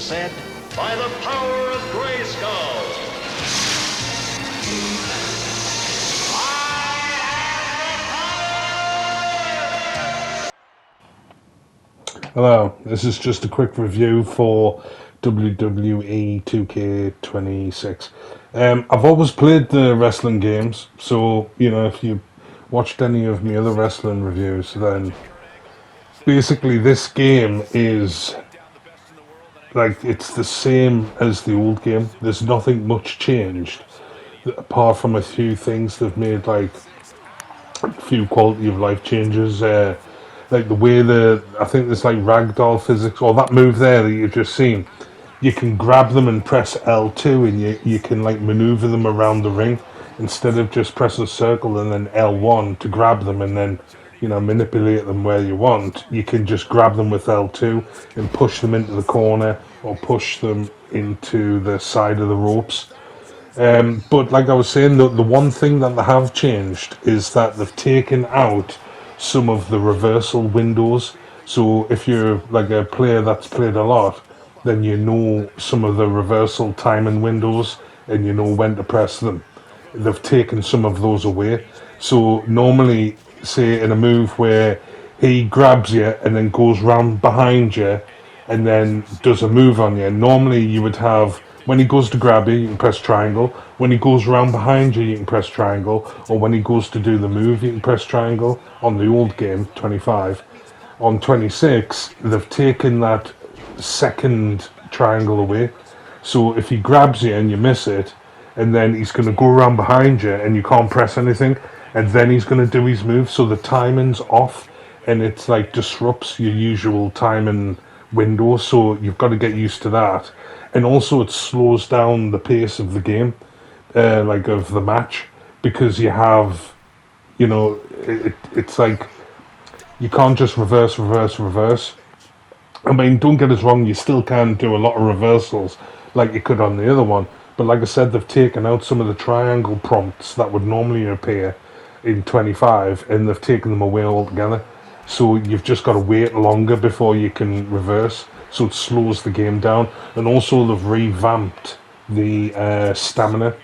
said, by the power of Grayskull. Hello, this is just a quick review for WWE 2K26. I've always played the wrestling games, so, if you watched any of my other wrestling reviews, then basically this game is, like, it's the same as the old game. There's nothing much changed, apart from a few things they've made, like, a few quality of life changes, like the way I think there's like ragdoll physics, or that move there that you've just seen. You can grab them and press L2, and you can like maneuver them around the ring instead of just pressing circle and then L1 to grab them and then manipulate them where you want. You can just grab them with L2 and push them into the corner or push them into the side of the ropes. But like I was saying, the one thing that they have changed is that they've taken out some of the reversal windows. So if you're like a player that's played a lot, then you know some of the reversal timing windows and you know when to press them. They've taken some of those away. So normally, say in a move where he grabs you and then goes round behind you and then does a move on you, normally you would have, when he goes to grab you can press triangle. When he goes round behind you can press triangle. Or when he goes to do the move, you can press triangle on the old game, 25. On 26, they've taken that second triangle away. So if he grabs you and you miss it, and then he's going to go around behind you and you can't press anything, and then he's going to do his move, so the timing's off, and it's like disrupts your usual timing window, so you've got to get used to that. And also it slows down the pace of the game, like of the match, because you have, it's like you can't just reverse. I mean, don't get us wrong, you still can do a lot of reversals like you could on the other one, but like I said, they've taken out some of the triangle prompts that would normally appear in 25, and they've taken them away altogether. So you've just got to wait longer before you can reverse, so it slows the game down. And also they've revamped the stamina,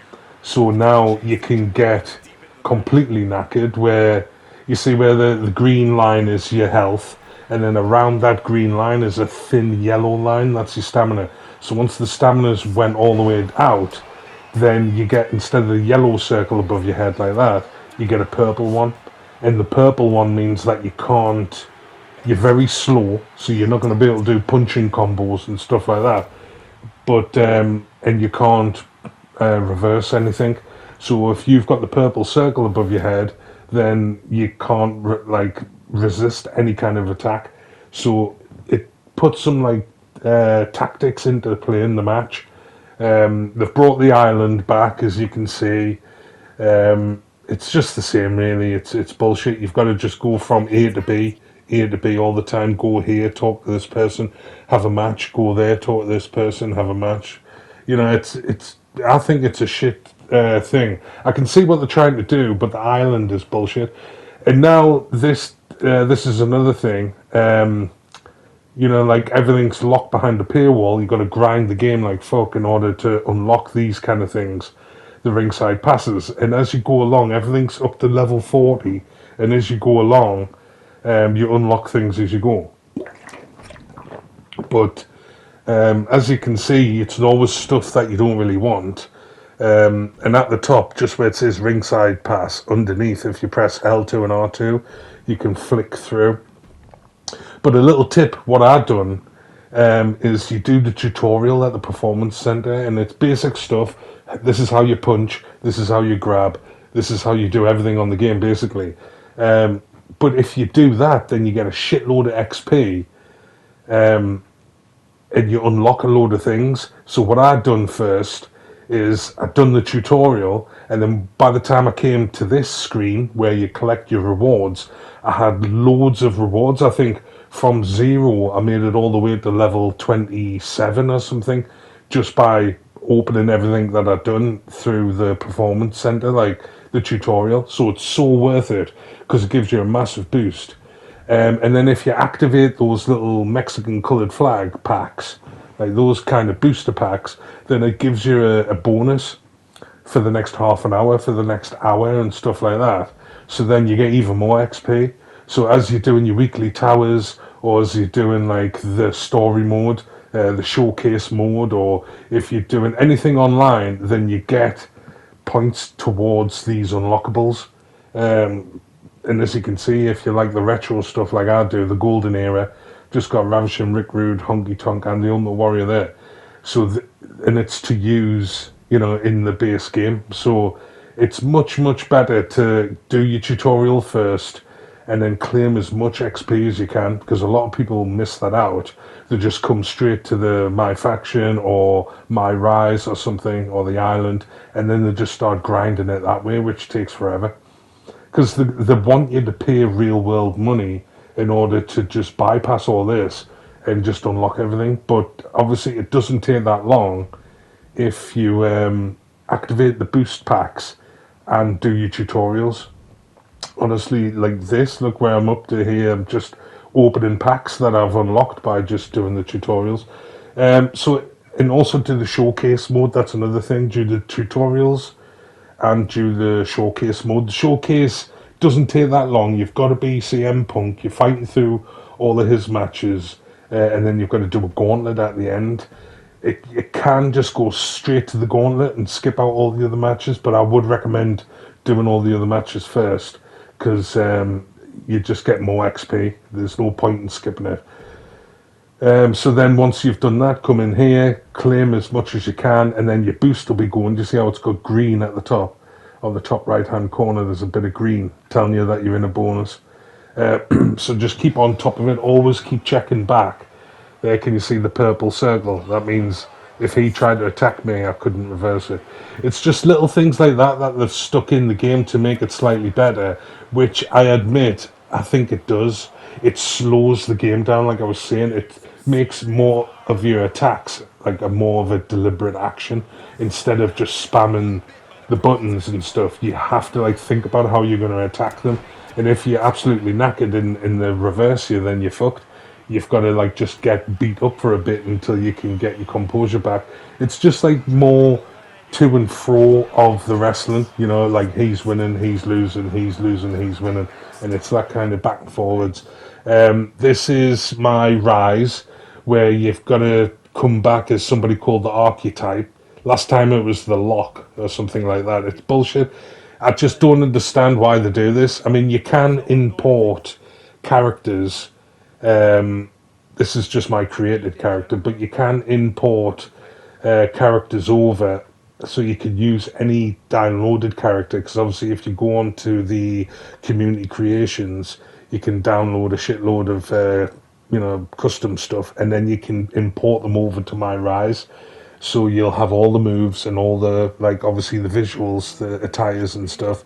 so now you can get completely knackered, where you see where the green line is your health, and then around that green line is a thin yellow line, that's your stamina. So once the staminas went all the way out, then you get, instead of the yellow circle above your head like that, you get a purple one. And the purple one means that you're very slow, so you're not going to be able to do punching combos and stuff like that. But, and you can't reverse anything. So if you've got the purple circle above your head, then you can't resist any kind of attack. So it puts some tactics into play in the match. They've brought the island back, as you can see. It's just the same, really. It's bullshit. You've got to just go from A to B all the time. Go here, talk to this person, have a match. Go there, talk to this person, have a match. It's. I think it's a shit thing. I can see what they're trying to do, but the island is bullshit. And now this is another thing. Like everything's locked behind a paywall. You've got to grind the game like fuck in order to unlock these kind of things, the ringside passes. And as you go along, everything's up to level 40. And as you go along, you unlock things as you go. But as you can see, it's always stuff that you don't really want. And at the top, just where it says ringside pass, underneath, if you press L2 and R2, you can flick through. But a little tip, what I've done, is you do the tutorial at the performance center, and it's basic stuff. This is how you punch, this is how you grab, this is how you do everything on the game, basically. But if you do that, then you get a shitload of XP, and you unlock a load of things. So what I've done first is I've done the tutorial, and then by the time I came to this screen where you collect your rewards, I had loads of rewards. I think from 0 I made it all the way to level 27 or something, just by opening everything that I'd done through the performance center, like the tutorial. So it's so worth it because it gives you a massive boost. And then if you activate those little Mexican coloured flag packs, like those kind of booster packs, then it gives you a bonus for the next half an hour, for the next hour, and stuff like that. So then you get even more XP. So as you're doing your weekly towers, or as you're doing like the story mode, the showcase mode, or if you're doing anything online, then you get points towards these unlockables. And as you can see, if you like the retro stuff like I do, the golden era, just got Ravishing Rick Rude, Honky Tonk, and the Ultimate Warrior there. So, and it's to use, in the base game. So it's much, much better to do your tutorial first and then claim as much XP as you can, because a lot of people miss that out. They just come straight to the My Faction or My Rise or something, or the island, and then they just start grinding it that way, which takes forever. Because they want you to pay real world money in order to just bypass all this and just unlock everything. But obviously it doesn't take that long if you activate the boost packs and do your tutorials. Honestly, like this, look where I'm up to here. I'm just opening packs that I've unlocked by just doing the tutorials. And also do the showcase mode. That's another thing. Do the tutorials and do the showcase mode. The showcase doesn't take that long. You've got to be CM Punk. You're fighting through all of his matches, and then you've got to do a gauntlet at the end. It can just go straight to the gauntlet and skip out all the other matches, but I would recommend doing all the other matches first, because you just get more XP. There's no point in skipping it. So then once you've done that, come in here, claim as much as you can, and then your boost will be going. Do you see how it's got green at the top? On the top right hand corner there's a bit of green telling you that you're in a bonus. So just keep on top of it, always keep checking back. There, can you see the purple circle? That means if he tried to attack me, I couldn't reverse it. It's just little things like that that they've stuck in the game to make it slightly better, which I admit, I think it does. It slows the game down, like I was saying. It makes more of your attacks like more of a deliberate action, instead of just spamming the buttons and stuff. You have to like think about how you're going to attack them. And if you're absolutely knackered in the reverse here, then you're fucked. You've got to like just get beat up for a bit until you can get your composure back. It's just like more to and fro of the wrestling, like he's winning, he's losing, he's losing, he's winning, and it's that kind of back and forwards. This is My Rise, where you've got to come back as somebody called the Archetype. Last time it was the Lock or something like that. It's bullshit. I just don't understand why they do this. I mean, you can import characters. This is just my created character, but you can import characters over, so you could use any downloaded character, because obviously if you go on to the community creations, you can download a shitload of custom stuff, and then you can import them over to My Rise. So you'll have all the moves and all the, like, obviously the visuals, the attires and stuff.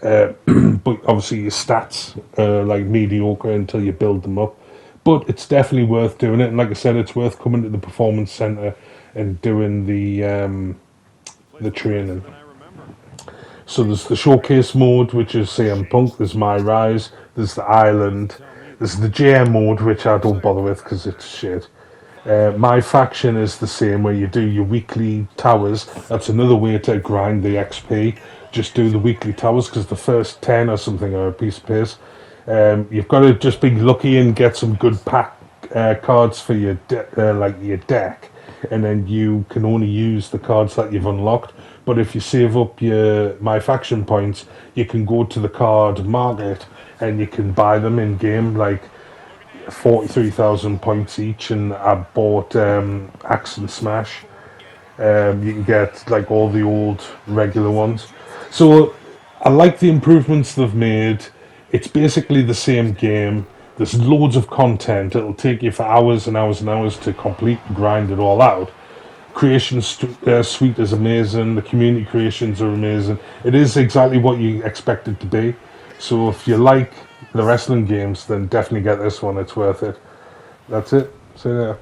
But obviously your stats are like mediocre until you build them up. But it's definitely worth doing it. And like I said, it's worth coming to the Performance Center and doing the training. So there's the showcase mode, which is CM Punk. There's My Rise. There's the Island. There's the JM mode, which I don't bother with because it's shit. My Faction is the same, where you do your weekly towers. That's another way to grind the XP. Just do the weekly towers, because the first 10 or something are a piece of piss. You've got to just be lucky and get some good pack cards for your your deck, and then you can only use the cards that you've unlocked. But if you save up your My Faction points, you can go to the card market and you can buy them in game, like 43,000 points each. And I bought Axe and Smash. You can get like all the old regular ones. So I like the improvements they've made. It's basically the same game. There's loads of content. It'll take you for hours and hours and hours to complete and grind it all out. Creation Suite is amazing. The community creations are amazing. It is exactly what you expect it to be. So if you like the wrestling games, then definitely get this one. It's worth it. That's it. See you there.